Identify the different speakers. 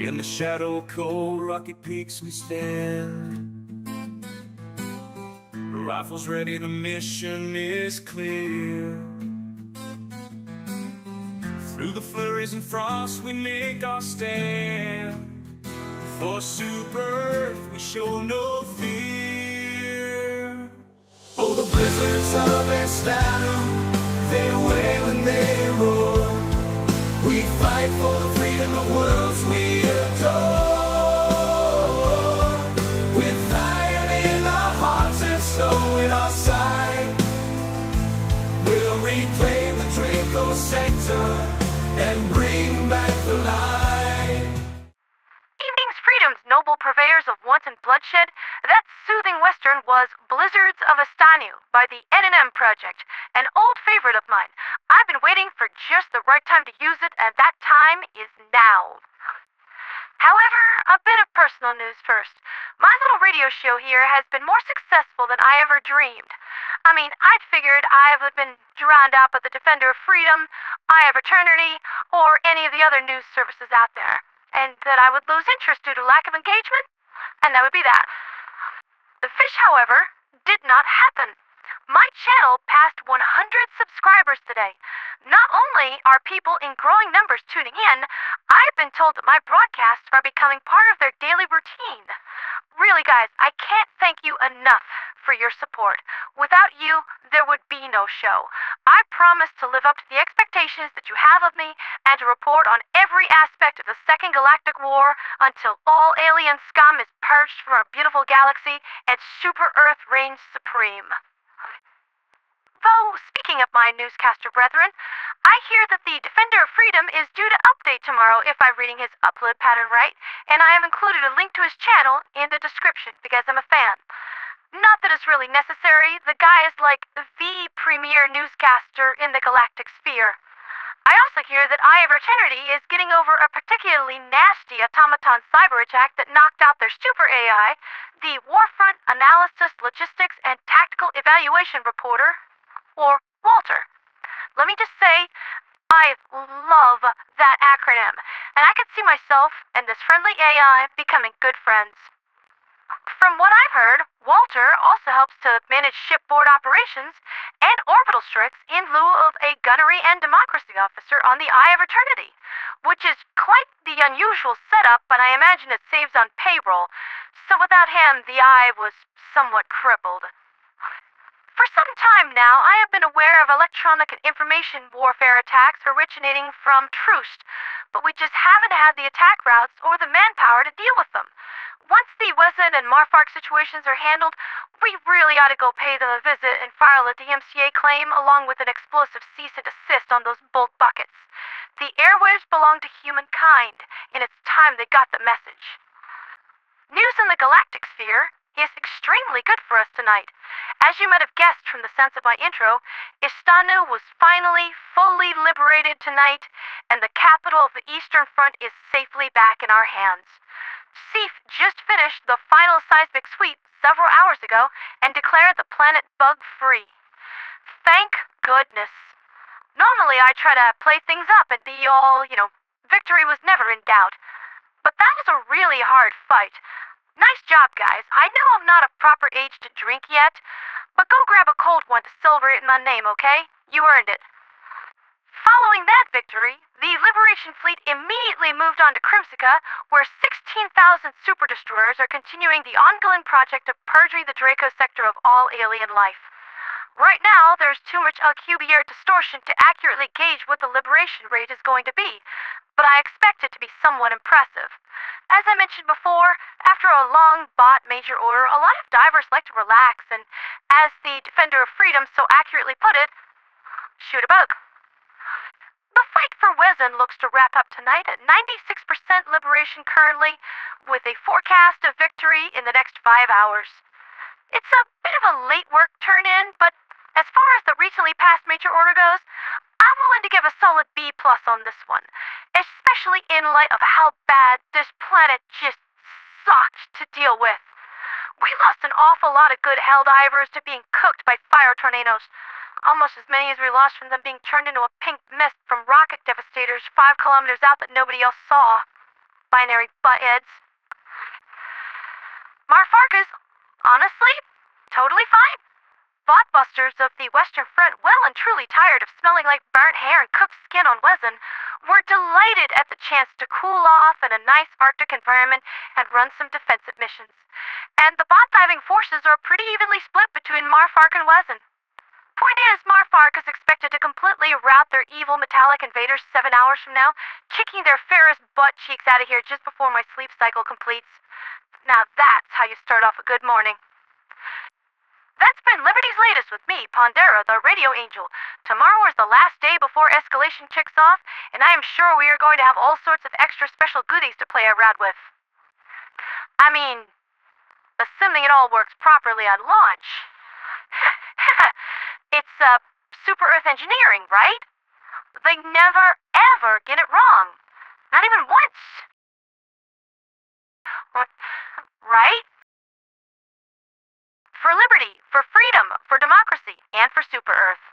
Speaker 1: In the shadow of cold rocky peaks we stand. Rifles ready, the mission is clear. Through the flurries and frost we make our stand. For Super Earth we show no fear. Oh, the blizzards of Estano, they wail and they roar. We fight for the freedom of worlds we adore. With iron in our hearts and snow in our sight, we'll reclaim the Draco sector and bring back the light.
Speaker 2: Evening's freedom's noble purveyors of want and bloodshed, that soothing western was Blizzards of Estanu by the N&M Project, an old favorite of mine. I've been waiting for just the right time to use it, and that time is now. However, a bit of personal news first. My little radio show here has been more successful than I ever dreamed. I mean, I'd figured I would have been drowned out by the Defender of Freedom, Eye of Eternity, or any of the other news services out there, and that I would lose interest due to lack of engagement, and that would be that. The fish, however, did not happen. My channel passed 100 subscribers today. Not only are people in growing numbers tuning in, I've been told that my broadcasts are becoming part of their daily routine. Really, guys, I can't thank you enough for your support. Without you, there would be no show. I promise to live up to the expectations that you have of me and to report on every aspect of the Second Galactic War until all alien scum is purged from our beautiful galaxy and Super Earth reigns supreme. Though, speaking of my newscaster brethren, I hear that the Defender of Freedom is due to update tomorrow if I'm reading his upload pattern right, and I have included a link to his channel in the description because I'm a fan. Not that it's really necessary, the guy is like the premier newscaster in the galactic sphere. I also hear that Eye of Eternity is getting over a particularly nasty automaton cyber attack that knocked out their super AI, the Warfront Analysis, Logistics, and Tactical Evaluation Reporter, or Walter. Let me just say, I love that acronym, and I could see myself and this friendly AI becoming good friends. From what I've heard, Walter also helps to manage shipboard operations and orbital strikes in lieu of a gunnery and democracy officer on the Eye of Eternity, which is quite the unusual setup, but I imagine it saves on payroll, so without him, the Eye was somewhat crippled. For some time now, I have been aware of electronic and information warfare attacks originating from Troost, but we just haven't had the attack routes or the manpower to deal with them. Once the Wesen and Marfark situations are handled, we really ought to go pay them a visit and file a DMCA claim along with an explosive cease and desist on those bolt buckets. The airwaves belong to humankind, and it's time they got the message. News in the galactic sphere is extremely good for us tonight. As you might have guessed from the sense of my intro, Istanu was finally fully liberated tonight, and the capital of the Eastern Front is safely back in our hands. Seif just finished the final seismic sweep several hours ago and declared the planet bug-free. Thank goodness. Normally I try to play things up and be all, victory was never in doubt. But that was a really hard fight. Nice job, guys. I know I'm not a proper age to drink yet, but go grab a cold one to celebrate my name, okay? You earned it. Following that victory, the Liberation Fleet immediately moved on to Crimsica, where 16,000 super destroyers are continuing the ongoing project of purging the Draco sector of all alien life. Right now, there's too much alcubierre distortion to accurately gauge what the liberation rate is going to be, but I expect it to be somewhat impressive. As I mentioned before, after a long bought major order, a lot of divers like to relax, and as the Defender of Freedom so accurately put it, shoot a bug. The fight for Wesen looks to wrap up tonight at 96% liberation currently, with a forecast of victory in the next 5 hours. It's a bit of a late work turn-in, but as far as the recently passed major order goes, I'm willing to give a solid B+ on this one, especially in light of how bad this planet just sucked to deal with. We lost an awful lot of good Helldivers to being cooked by fire tornadoes. Almost as many as we lost from them being turned into a pink mist from rocket devastators 5 kilometers out that nobody else saw. binary buttheads. Marfarkas, honestly, totally fine. Botbusters of the Western Front, well and truly tired of smelling like burnt hair and cooked skin on Wesen, were delighted at the chance to cool off in a nice Arctic environment and run some defensive missions. And the bot-diving forces are pretty evenly split between Marfark and Wesen. Point is, Marfark is expected to completely rout their evil metallic invaders 7 hours from now, kicking their fairest butt cheeks out of here just before my sleep cycle completes. Now that's how you start off a good morning. That's been Liberty's latest with me, Pondera, the radio angel. Tomorrow is the last day before escalation kicks off, and I am sure we are going to have all sorts of extra special goodies to play around with. I mean, assuming it all works properly on launch. It's, super Earth engineering, right? They never, ever get it wrong. Not even once. Right? For liberty, for freedom, for democracy, and for Super Earth.